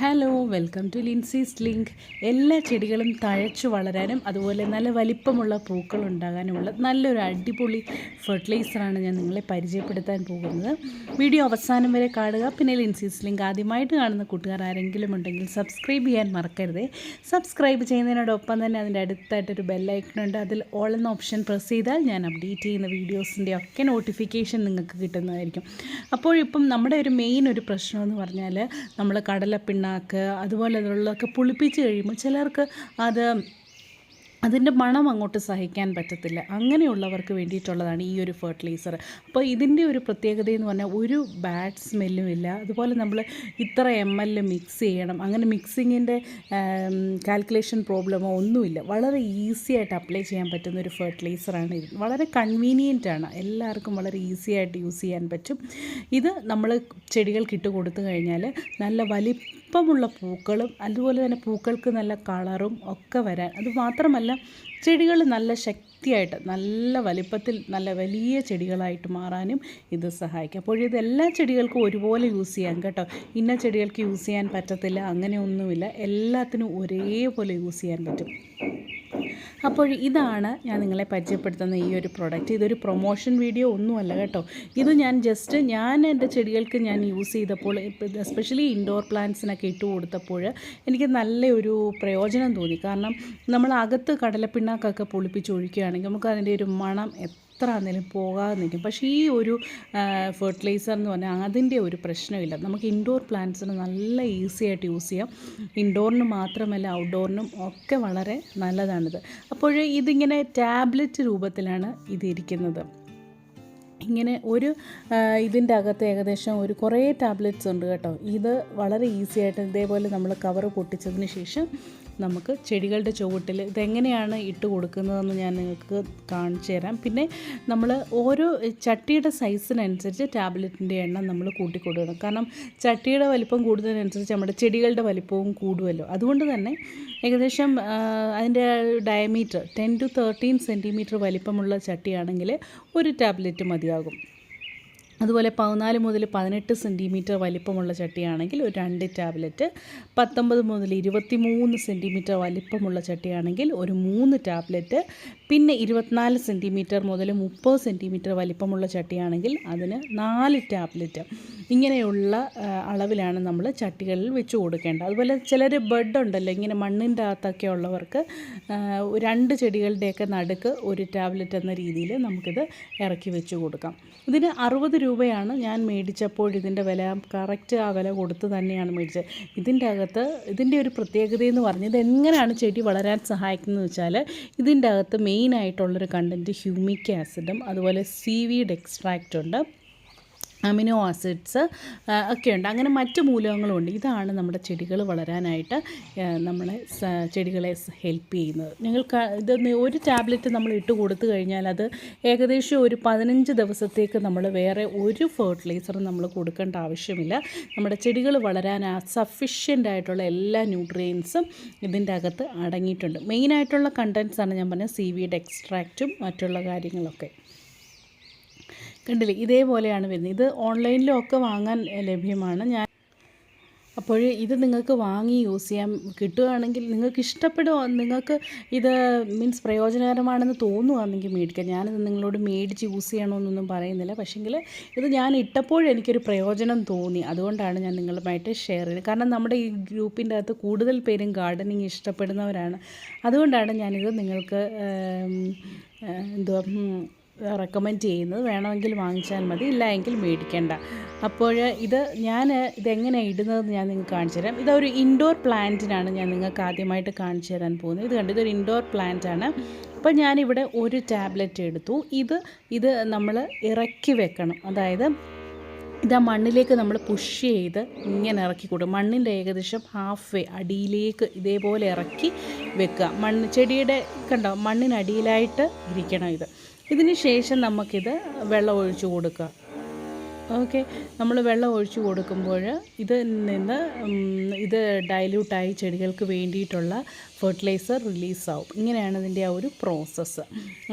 Hello, welcome to Lincy's link. എല്ലാ ചെടികളും തഴച്ചു വളരാനും അതുപോലെ നല്ല വലിപ്പമുള്ള പൂക്കൾ ഉണ്ടാകാനുമുള്ള നല്ലൊരു അടിപൊളി ഫെർട്ടിലൈസറാണ് ഞാൻ നിങ്ങളെ പരിചയപ്പെടുത്താൻ പോകുന്നത്. വീഡിയോ അവസാനം വരെ കാണുക. പിന്നെ ലിൻസീസ് ലിങ്ക് ആദ്യമായിട്ട് കാണുന്ന കൂട്ടുകാർ ആരെങ്കിലും ഉണ്ടെങ്കിൽ സബ്സ്ക്രൈബ് ചെയ്യാൻ മറക്കരുതേ. സബ്സ്ക്രൈബ് ചെയ്യുന്നതിനോടൊപ്പം തന്നെ അതിൻ്റെ അടുത്തായിട്ടൊരു ബെല്ലൈക്കണുണ്ട്. അതിൽ ഓൾ എന്ന ഓപ്ഷൻ പ്രസ് ചെയ്താൽ ഞാൻ അപ്ഡേറ്റ് ചെയ്യുന്ന വീഡിയോസിൻ്റെ ഒക്കെ നോട്ടിഫിക്കേഷൻ നിങ്ങൾക്ക് കിട്ടുന്നതായിരിക്കും. അപ്പോഴിപ്പം നമ്മുടെ ഒരു മെയിൻ ഒരു പ്രശ്നമെന്ന് പറഞ്ഞാൽ നമ്മൾ കടലപ്പിണ്ണാക്ക് അതുപോലെയുള്ളതൊക്കെ പുളിപ്പിച്ച് കഴിയുമ്പോൾ ചിലർക്ക് അതിൻ്റെ മണം അങ്ങോട്ട് സഹിക്കാൻ പറ്റത്തില്ല. അങ്ങനെയുള്ളവർക്ക് വേണ്ടിയിട്ടുള്ളതാണ് ഈ ഒരു ഫെർട്ടിലൈസർ. അപ്പോൾ ഇതിൻ്റെ ഒരു പ്രത്യേകത എന്ന് പറഞ്ഞാൽ ഒരു ബാഡ് സ്മെല്ലും ഇല്ല. അതുപോലെ നമ്മൾ ഇത്ര ml മിക്സ് ചെയ്യണം, അങ്ങനെ മിക്സിങ്ങിൻ്റെ കാൽക്കുലേഷൻ പ്രോബ്ലമോ ഒന്നുമില്ല. വളരെ ഈസി ആയിട്ട് അപ്ലൈ ചെയ്യാൻ പറ്റുന്ന ഒരു ഫെർട്ടിലൈസറാണ് ഇത്. വളരെ കൺവീനിയൻ്റാണ്, എല്ലാവർക്കും വളരെ ഈസി ആയിട്ട് യൂസ് ചെയ്യാൻ പറ്റും. ഇത് നമ്മൾ ചെടികൾക്ക് ഇട്ട് കൊടുത്തു കഴിഞ്ഞാൽ നല്ല വലിപ്പമുള്ള പൂക്കളും അതുപോലെ തന്നെ പൂക്കൾക്ക് നല്ല കളറും ഒക്കെ വരാൻ, അത് മാത്രമല്ല ചെടികൾ നല്ല ശക്തിയായിട്ട് നല്ല വലിപ്പത്തിൽ നല്ല വലിയ ചെടികളായിട്ട് മാറാനും ഇത് സഹായിക്കും. അപ്പോൾ ഇത് എല്ലാ ചെടികൾക്കും ഒരുപോലെ യൂസ് ചെയ്യാം കേട്ടോ. ഇന്ന ചെടികൾക്ക് യൂസ് ചെയ്യാൻ പറ്റത്തില്ല അങ്ങനെയൊന്നുമില്ല, എല്ലാത്തിനും ഒരേപോലെ യൂസ് ചെയ്യാൻ പറ്റും. അപ്പോൾ ഇതാണ് ഞാൻ നിങ്ങളെ പരിചയപ്പെടുത്തുന്ന ഈ ഒരു പ്രോഡക്റ്റ്. ഇതൊരു പ്രൊമോഷൻ വീഡിയോ ഒന്നുമല്ല കേട്ടോ. ഇത് ഞാൻ എൻ്റെ ചെടികൾക്ക് ഞാൻ യൂസ് ചെയ്തപ്പോൾ, എസ്പെഷ്യലി ഇൻഡോർ പ്ലാന്റ്സിനൊക്കെ ഇട്ട് കൊടുത്തപ്പോൾ എനിക്ക് നല്ലൊരു പ്രയോജനം തോന്നി. കാരണം നമ്മൾ അകത്ത് കടലപ്പിണ്ണാക്കൊക്കെ പൊളിപ്പിച്ച് ഒഴിക്കുകയാണെങ്കിൽ നമുക്ക് അതിൻ്റെ ഒരു മണം എത്ര ആണെങ്കിലും പോകാതെ നിൽക്കും. പക്ഷേ ഈ ഒരു ഫെർട്ടിലൈസർ എന്ന് പറഞ്ഞാൽ അതിൻ്റെ ഒരു പ്രശ്നമില്ല. നമുക്ക് ഇൻഡോർ പ്ലാന്റ്സിന് നല്ല ഈസി ആയിട്ട് യൂസ് ചെയ്യാം. ഇൻഡോറിന് മാത്രമല്ല ഔട്ട്ഡോറിനും ഒക്കെ വളരെ നല്ലതാണിത്. അപ്പോൾ ഇതിങ്ങനെ ടാബ്ലറ്റ് രൂപത്തിലാണ് ഇതിരിക്കുന്നത്. ഇങ്ങനെ ഒരു ഇതിൻ്റെ അകത്ത് ഏകദേശം ഒരു കുറേ ടാബ്ലറ്റ്സ് ഉണ്ട് കേട്ടോ. ഇത് വളരെ ഈസി ആയിട്ട് ഇതേപോലെ നമ്മൾ കവറ് പൊട്ടിച്ചതിന് ശേഷം നമുക്ക് ചെടികളുടെ ചുവട്ടിൽ ഇതെങ്ങനെയാണ് ഇട്ട് കൊടുക്കുന്നതെന്ന് ഞാൻ നിങ്ങൾക്ക് കാണിച്ചു തരാം. പിന്നെ നമ്മൾ ഓരോ ചട്ടിയുടെ സൈസിനനുസരിച്ച് ടാബ്ലറ്റിൻ്റെ എണ്ണം നമ്മൾ കൂട്ടിക്കൊടുക്കണം. കാരണം ചട്ടിയുടെ വലിപ്പം കൂടുന്നതിനനുസരിച്ച് നമ്മുടെ ചെടികളുടെ വലിപ്പവും കൂടുമല്ലോ. അതുകൊണ്ട് തന്നെ ഏകദേശം അതിൻ്റെ ഡയമീറ്റർ 10 to 13 സെൻറ്റിമീറ്റർ വലിപ്പമുള്ള ചട്ടിയാണെങ്കിൽ ഒരു ടാബ്ലറ്റ് മതിയാകും. അതുപോലെ 14 മുതൽ 18 സെൻറ്റിമീറ്റർ വലിപ്പമുള്ള ചട്ടിയാണെങ്കിൽ ഒരു 2 ടാബ്ലറ്റ്, 19 മുതൽ 23 സെൻറ്റിമീറ്റർ വലിപ്പമുള്ള ചട്ടിയാണെങ്കിൽ ഒരു 3 ടാബ്ലറ്റ്, പിന്നെ 24 സെൻറ്റിമീറ്റർ മുതൽ 30 സെൻറ്റിമീറ്റർ വലിപ്പമുള്ള ചട്ടിയാണെങ്കിൽ അതിന് 4 ടാബ്ലറ്റ്. ഇങ്ങനെയുള്ള അളവിലാണ് നമ്മൾ ചട്ടികളിൽ വെച്ച് കൊടുക്കേണ്ടത്. അതുപോലെ ചിലർ ബഡ് ഉണ്ടല്ലോ, ഇങ്ങനെ മണ്ണിൻ്റെ അകത്തൊക്കെ ഉള്ളവർക്ക് 2 ചെടികളുടെയൊക്കെ നടുക്ക് ഒരു ടാബ്ലറ്റ് എന്ന രീതിയിൽ നമുക്കിത് ഇറക്കി വെച്ച് കൊടുക്കാം. ഇതിന് 60 രൂപയാണ് ഞാൻ മേടിച്ചപ്പോൾ. ഇതിൻ്റെ വില കറക്റ്റ് ആ വില കൊടുത്ത് തന്നെയാണ് മേടിച്ചത്. ഇതിൻ്റെ ഒരു പ്രത്യേകതയെന്ന് പറഞ്ഞത് എങ്ങനെയാണ് ചെടി വളരാൻ സഹായിക്കുന്നത് വെച്ചാൽ ഇതിൻ്റെ അകത്ത് മെയിനായിട്ടുള്ളൊരു കണ്ടൻറ്റ് ഹ്യൂമിക് ആസിഡും അതുപോലെ സീവീഡ് എക്സ്ട്രാക്റ്റ് ഉണ്ട്, അമിനോ ആസിഡ്സ് ഒക്കെയുണ്ട്, അങ്ങനെ മറ്റ് മൂലകങ്ങളുമുണ്ട്. ഇതാണ് നമ്മുടെ ചെടികൾ വളരാനായിട്ട് ചെടികളെ ഹെൽപ്പ് ചെയ്യുന്നത്. ഒരു ടാബ്ലറ്റ് നമ്മൾ ഇട്ട് കൊടുത്തു കഴിഞ്ഞാൽ അത് ഏകദേശം ഒരു 15 ദിവസത്തേക്ക് നമ്മൾ വേറെ ഒരു ഫെർട്ടിലൈസറും നമ്മൾ കൊടുക്കേണ്ട ആവശ്യമില്ല. നമ്മുടെ ചെടികൾ വളരാൻ സഫിഷ്യൻ്റ് ആയിട്ടുള്ള എല്ലാ ന്യൂട്രിയൻസും ഇതിൻ്റെ അകത്ത് അടങ്ങിയിട്ടുണ്ട്. മെയിനായിട്ടുള്ള കണ്ടൻസാണ് ഞാൻ പറഞ്ഞത്, സീവീഡ് എക്സ്ട്രാക്റ്റും മറ്റുള്ള കാര്യങ്ങളൊക്കെ. കണ്ടില്ലേ, ഇതേപോലെയാണ് വരുന്നത്. ഇത് ഓൺലൈനിലും ഒക്കെ വാങ്ങാൻ ലഭ്യമാണ്. അപ്പോൾ ഇത് നിങ്ങൾക്ക് വാങ്ങി യൂസ് ചെയ്യാൻ കിട്ടുകയാണെങ്കിൽ, നിങ്ങൾക്ക് ഇഷ്ടപ്പെടുമോ, നിങ്ങൾക്ക് ഇത് പ്രയോജനകരമാണെന്ന് തോന്നുകയാണെങ്കിൽ മേടിക്കാം. ഞാനിത് നിങ്ങളോട് മേടിച്ച് യൂസ് ചെയ്യണമെന്നൊന്നും പറയുന്നില്ല. പക്ഷേങ്കിൽ ഇത് ഞാൻ ഇട്ടപ്പോഴെനിക്കൊരു പ്രയോജനം തോന്നി, അതുകൊണ്ടാണ് ഞാൻ നിങ്ങളുമായിട്ട് ഷെയർ ചെയ്യുന്നത്. കാരണം നമ്മുടെ ഈ ഗ്രൂപ്പിൻ്റെ അകത്ത് കൂടുതൽ പേരും ഗാർഡനിങ് ഇഷ്ടപ്പെടുന്നവരാണ്. അതുകൊണ്ടാണ് ഞാനിത് നിങ്ങൾക്ക് റെക്കമെൻഡ് ചെയ്യുന്നത്. വേണമെങ്കിൽ വാങ്ങിച്ചാൽ മതി, ഇല്ല എങ്കിൽ മേടിക്കേണ്ട. അപ്പോൾ ഇതെങ്ങനെ ഇടുന്നതെന്ന് ഞാൻ നിങ്ങൾക്ക് കാണിച്ചു തരാം. ഇതൊരു ഇൻഡോർ പ്ലാന്റിനാണ് ഞാൻ നിങ്ങൾക്ക് ആദ്യമായിട്ട് കാണിച്ചു തരാൻ പോകുന്നത്. ഇതൊരു ഇൻഡോർ പ്ലാന്റാണ്. അപ്പോൾ ഞാനിവിടെ ഒരു ടാബ്ലറ്റ് എടുത്തു. ഇത് നമ്മൾ ഇറക്കി വെക്കണം. അതായത് മണ്ണിലേക്ക് നമ്മൾ പുഷ് ചെയ്ത് ഇങ്ങനെ ഇറക്കി കൊടുക്കും. മണ്ണിൻ്റെ ഏകദേശം ഹാഫ് വേ അടിയിലേക്ക് ഇതേപോലെ ഇറക്കി വെക്കുക. ചെടിയുടെ കണ്ടോ, മണ്ണിനടിയിലായിട്ട് ഇരിക്കണം ഇതിന് ശേഷം നമുക്കിത് വെള്ളം ഒഴിച്ചു കൊടുക്കുക. ഓക്കെ, നമ്മൾ വെള്ളം ഒഴിച്ച് കൊടുക്കുമ്പോൾ ഇതിൽ നിന്ന് ഇത് ഡൈല്യൂട്ടായി ചെടികൾക്ക് വേണ്ടിയിട്ടുള്ള ഫെർട്ടിലൈസർ റിലീസാവും. ഇങ്ങനെയാണ് ഇതിൻ്റെ ആ ഒരു പ്രോസസ്സ്.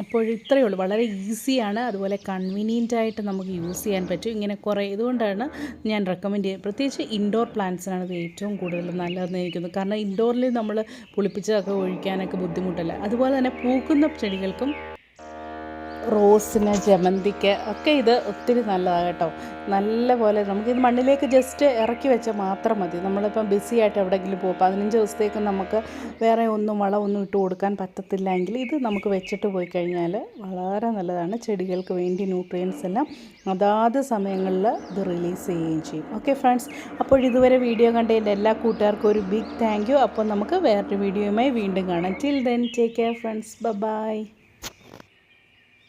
അപ്പോൾ ഇത്രയേ ഉള്ളൂ, വളരെ ഈസിയാണ്, അതുപോലെ കൺവീനിയൻ്റായിട്ട് നമുക്ക് യൂസ് ചെയ്യാൻ പറ്റും. ഇങ്ങനെ കുറേ ഇതുകൊണ്ടാണ് ഞാൻ റെക്കമെൻഡ് ചെയ്യുന്നത്. പ്രത്യേകിച്ച് ഇൻഡോർ പ്ലാന്റ്സിനാണ് ഇത് ഏറ്റവും കൂടുതൽ നല്ലതെന്ന് എനിക്കുന്നു. കാരണം ഇൻഡോറിൽ നമ്മൾ പുളിപ്പിച്ചതൊക്കെ ഒഴിക്കാനൊക്കെ ബുദ്ധിമുട്ടല്ല. അതുപോലെ തന്നെ പൂക്കുന്ന ചെടികൾക്കും റോസിന്, ജമന്തിക്ക് ഒക്കെ ഇത് ഒത്തിരി നല്ലതാണ് കേട്ടോ. നല്ല പോലെ നമുക്കിത് മണ്ണിലേക്ക് ജസ്റ്റ് ഇറക്കി വെച്ചാൽ മാത്രം മതി. നമ്മളിപ്പം ബിസി ആയിട്ട് എവിടെയെങ്കിലും പോകും, 15 ദിവസത്തേക്ക് നമുക്ക് വേറെ വളമൊന്നും ഇട്ട് കൊടുക്കാൻ പറ്റത്തില്ല എങ്കിൽ ഇത് നമുക്ക് വെച്ചിട്ട് പോയി കഴിഞ്ഞാൽ വളരെ നല്ലതാണ്. ചെടികൾക്ക് വേണ്ടി ന്യൂട്രിയൻസ് എല്ലാം അതാത് സമയങ്ങളിൽ ഇത് റിലീസ് ചെയ്യുകയും ചെയ്യും. ഓക്കെ ഫ്രണ്ട്സ്, അപ്പോൾ ഇതുവരെ വീഡിയോ കണ്ടതിൻ്റെ എല്ലാ കൂട്ടുകാർക്കും ഒരു ബിഗ് താങ്ക് യു. അപ്പോൾ നമുക്ക് വേറൊരു വീഡിയോയുമായി വീണ്ടും കാണാം. Till then take care friends, by.